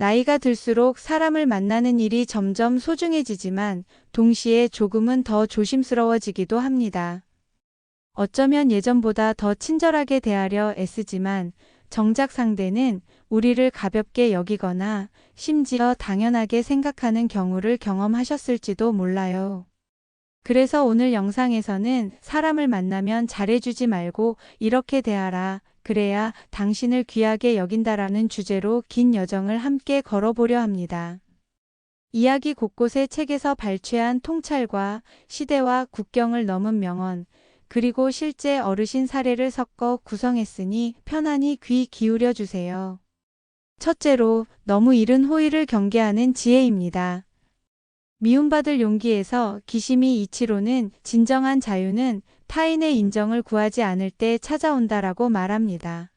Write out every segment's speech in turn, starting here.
나이가 들수록 사람을 만나는 일이 점점 소중해지지만 동시에 조금은 더 조심스러워지기도 합니다. 어쩌면 예전보다 더 친절하게 대하려 애쓰지만 정작 상대는 우리를 가볍게 여기거나 심지어 당연하게 생각하는 경우를 경험하셨을지도 몰라요. 그래서 오늘 영상에서는 사람을 만나면 잘해주지 말고 이렇게 대하라. 그래야 당신을 귀하게 여긴다라는 주제로 긴 여정을 함께 걸어보려 합니다. 이야기 곳곳에 책에서 발췌한 통찰과 시대와 국경을 넘은 명언, 그리고 실제 어르신 사례를 섞어 구성했으니 편안히 귀 기울여 주세요. 첫째로, 너무 이른 호의를 경계하는 지혜입니다. 미움받을 용기에서 기시미 이치로는 진정한 자유는 타인의 인정을 구하지 않을 때 찾아온다라고 말합니다.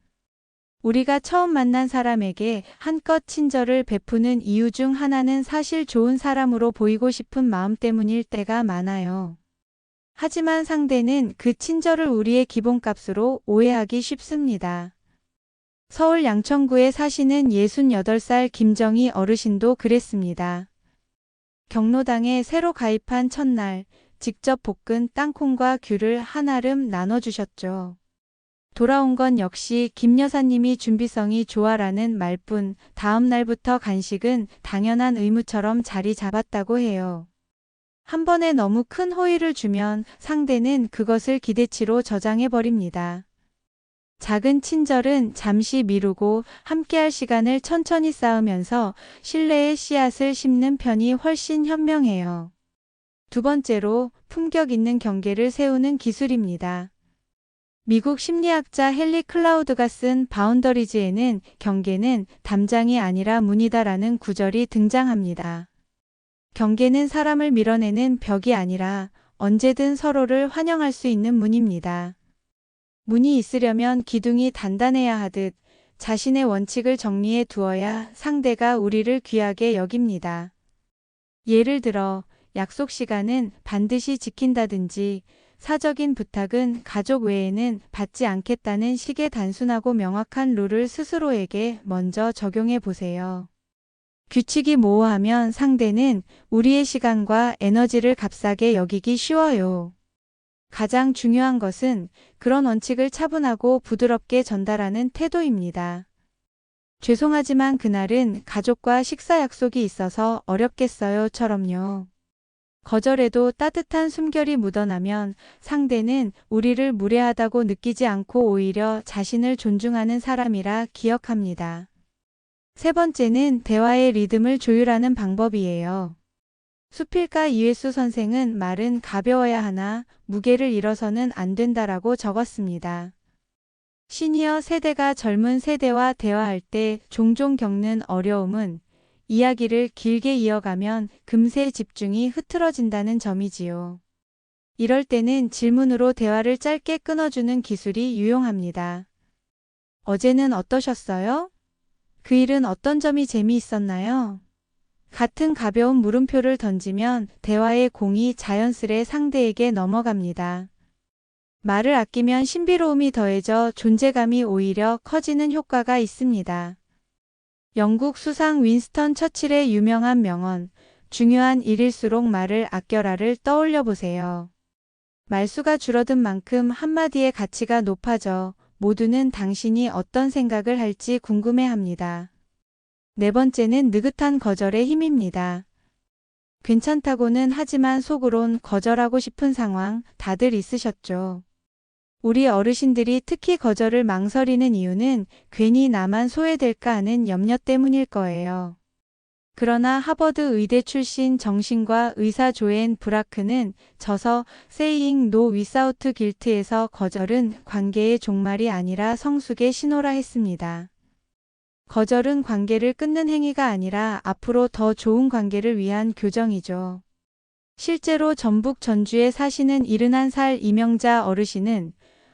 우리가 처음 만난 사람에게 한껏 친절을 베푸는 이유 중 하나는 사실 좋은 사람으로 보이고 싶은 마음 때문일 때가 많아요. 하지만 상대는 그 친절을 우리의 기본값으로 오해하기 쉽습니다. 서울 양천구에 사시는 68살 김정희 어르신도 그랬습니다. 경로당에 새로 가입한 첫날 직접 볶은 땅콩과 귤을 한알음 나눠주셨죠. 돌아온 건 역시 김 여사님이 준비성이 좋아라는 말뿐 다음 날부터 간식은 당연한 의무처럼 자리 잡았다고 해요. 한 번에 너무 큰 호의를 주면 상대는 그것을 기대치로 저장해버립니다. 작은 친절은 잠시 미루고 함께할 시간을 천천히 쌓으면서 신뢰의 씨앗을 심는 편이 훨씬 현명해요. 두 번째로 품격 있는 경계를 세우는 기술입니다. 미국 심리학자 헨리 클라우드가 쓴 바운더리즈에는 경계는 담장이 아니라 문이다라는 구절이 등장합니다. 경계는 사람을 밀어내는 벽이 아니라 언제든 서로를 환영할 수 있는 문입니다. 문이 있으려면 기둥이 단단해야 하듯 자신의 원칙을 정리해 두어야 상대가 우리를 귀하게 여깁니다. 예를 들어 약속 시간은 반드시 지킨다든지 사적인 부탁은 가족 외에는 받지 않겠다는 식의 단순하고 명확한 룰을 스스로에게 먼저 적용해 보세요. 규칙이 모호하면 상대는 우리의 시간과 에너지를 값싸게 여기기 쉬워요. 가장 중요한 것은 그런 원칙을 차분하고 부드럽게 전달하는 태도입니다. 죄송하지만 그날은 가족과 식사 약속이 있어서 어렵겠어요.처럼요. 거절에도 따뜻한 숨결이 묻어나면 상대는 우리를 무례하다고 느끼지 않고 오히려 자신을 존중하는 사람이라 기억합니다. 세 번째는 대화의 리듬을 조율하는 방법이에요. 수필가 이회수 선생은 말은 가벼워야 하나 무게를 잃어서는 안 된다라고 적었습니다. 시니어 세대가 젊은 세대와 대화할 때 종종 겪는 어려움은 이야기를 길게 이어가면 금세 집중이 흐트러진다는 점이지요. 이럴 때는 질문으로 대화를 짧게 끊어주는 기술이 유용합니다. 어제는 어떠셨어요? 그 일은 어떤 점이 재미있었나요? 같은 가벼운 물음표를 던지면 대화의 공이 자연스레 상대에게 넘어갑니다. 말을 아끼면 신비로움이 더해져 존재감이 오히려 커지는 효과가 있습니다. 영국 수상 윈스턴 처칠의 유명한 명언, 중요한 일일수록 말을 아껴라를 떠올려 보세요. 말수가 줄어든 만큼 한마디의 가치가 높아져 모두는 당신이 어떤 생각을 할지 궁금해합니다. 네 번째는 느긋한 거절의 힘입니다. 괜찮다고는 하지만 속으론 거절하고 싶은 상황 다들 있으셨죠. 우리 어르신들이 특히 거절을 망설이는 이유는 괜히 나만 소외될까 하는 염려 때문일 거예요. 그러나 하버드 의대 출신 정신과 의사 조앤 브라크는 저서 Saying No Without Guilt에서 거절은 관계의 종말이 아니라 성숙의 신호라 했습니다. 거절은 관계를 끊는 행위가 아니라 앞으로 더 좋은 관계를 위한 교정이죠. 실제로 전북 전주에 사시는 71살 이명자 어르신은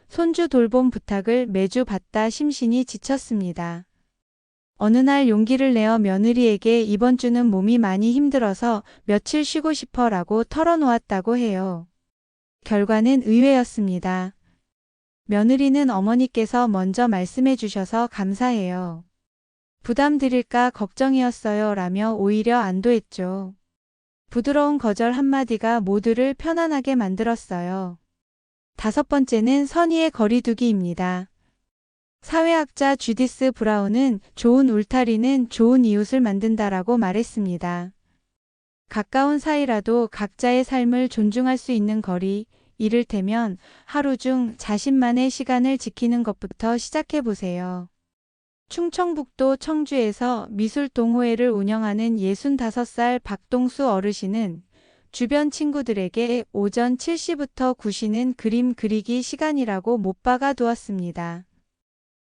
손주 돌봄 부탁을 매주 받다 심신이 지쳤습니다. 어느 날 용기를 내어 며느리에게 이번 주는 몸이 많이 힘들어서 며칠 쉬고 싶어라고 털어놓았다고 해요. 결과는 의외였습니다. 며느리는 어머니께서 먼저 말씀해 주셔서 감사해요. 부담 드릴까 걱정이었어요 라며 오히려 안도했죠. 부드러운 거절 한마디가 모두를 편안하게 만들었어요. 다섯 번째는 선의의 거리두기입니다. 사회학자 주디스 브라운은 좋은 울타리는 좋은 이웃을 만든다라고 말했습니다. 가까운 사이라도 각자의 삶을 존중할 수 있는 거리, 이를테면 하루 중 자신만의 시간을 지키는 것부터 시작해 보세요. 충청북도 청주에서 미술동호회를 운영하는 65살 박동수 어르신은 주변 친구들에게 오전 7시부터 9시는 그림 그리기 시간이라고 못 박아 두었습니다.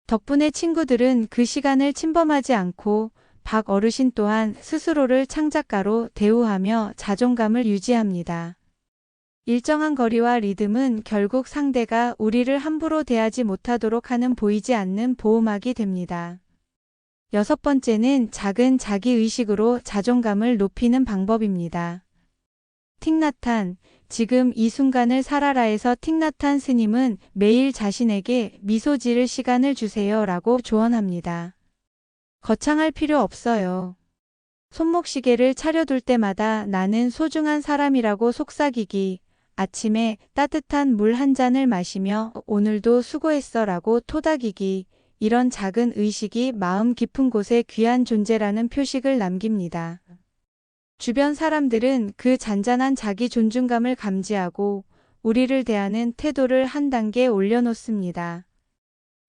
덕분에 친구들은 그 시간을 침범하지 않고 박 어르신 또한 스스로를 창작가로 대우하며 자존감을 유지합니다. 일정한 거리와 리듬은 결국 상대가 우리를 함부로 대하지 못하도록 하는 보이지 않는 보호막이 됩니다. 여섯 번째는 작은 자기의식으로 자존감을 높이는 방법입니다. 틱나탄, 지금 이 순간을 살아라에서 틱나탄 스님은 매일 자신에게 미소 지을 시간을 주세요 라고 조언합니다. 거창할 필요 없어요. 손목시계를 차려둘 때마다 나는 소중한 사람이라고 속삭이기, 아침에 따뜻한 물 한 잔을 마시며 오늘도 수고했어 라고 토닥이기, 이런 작은 의식이 마음 깊은 곳에 귀한 존재라는 표식을 남깁니다. 주변 사람들은 그 잔잔한 자기 존중감을 감지하고 우리를 대하는 태도를 한 단계 올려놓습니다.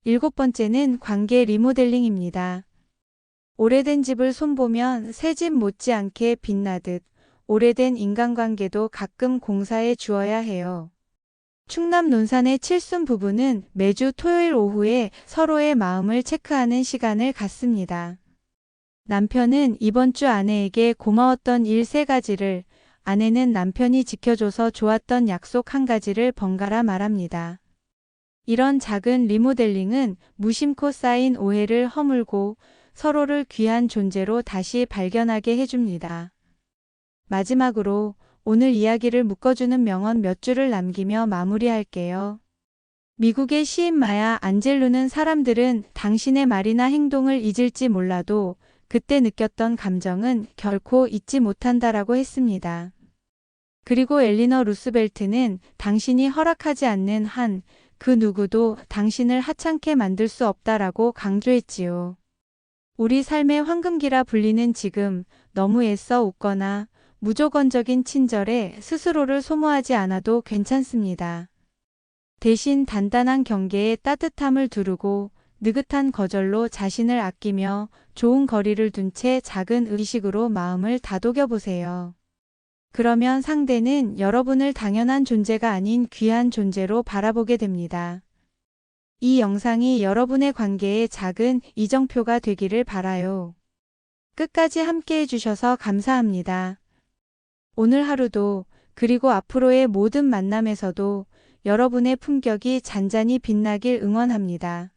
일곱 번째는 관계 리모델링입니다. 오래된 집을 손보면 새 집 못지않게 빛나듯 오래된 인간관계도 가끔 공사해 주어야 해요. 충남 논산의 칠순 부부는 매주 토요일 오후에 서로의 마음을 체크하는 시간을 갖습니다. 남편은 이번 주 아내에게 고마웠던 일 3가지를, 아내는 남편이 지켜줘서 좋았던 약속 1가지를 번갈아 말합니다. 이런 작은 리모델링은 무심코 쌓인 오해를 허물고 서로를 귀한 존재로 다시 발견하게 해줍니다. 마지막으로 오늘 이야기를 묶어주는 명언 몇 줄을 남기며 마무리할게요. 미국의 시인 마야 안젤루는 사람들은 당신의 말이나 행동을 잊을지 몰라도 그때 느꼈던 감정은 결코 잊지 못한다라고 했습니다. 그리고 엘리너 루스벨트는 당신이 허락하지 않는 한 그 누구도 당신을 하찮게 만들 수 없다라고 강조했지요. 우리 삶의 황금기라 불리는 지금 너무 애써 웃거나 무조건적인 친절에 스스로를 소모하지 않아도 괜찮습니다. 대신 단단한 경계에 따뜻함을 두르고 느긋한 거절로 자신을 아끼며 좋은 거리를 둔 채 작은 의식으로 마음을 다독여 보세요. 그러면 상대는 여러분을 당연한 존재가 아닌 귀한 존재로 바라보게 됩니다. 이 영상이 여러분의 관계에 작은 이정표가 되기를 바라요. 끝까지 함께 해주셔서 감사합니다. 오늘 하루도 그리고 앞으로의 모든 만남에서도 여러분의 품격이 잔잔히 빛나길 응원합니다.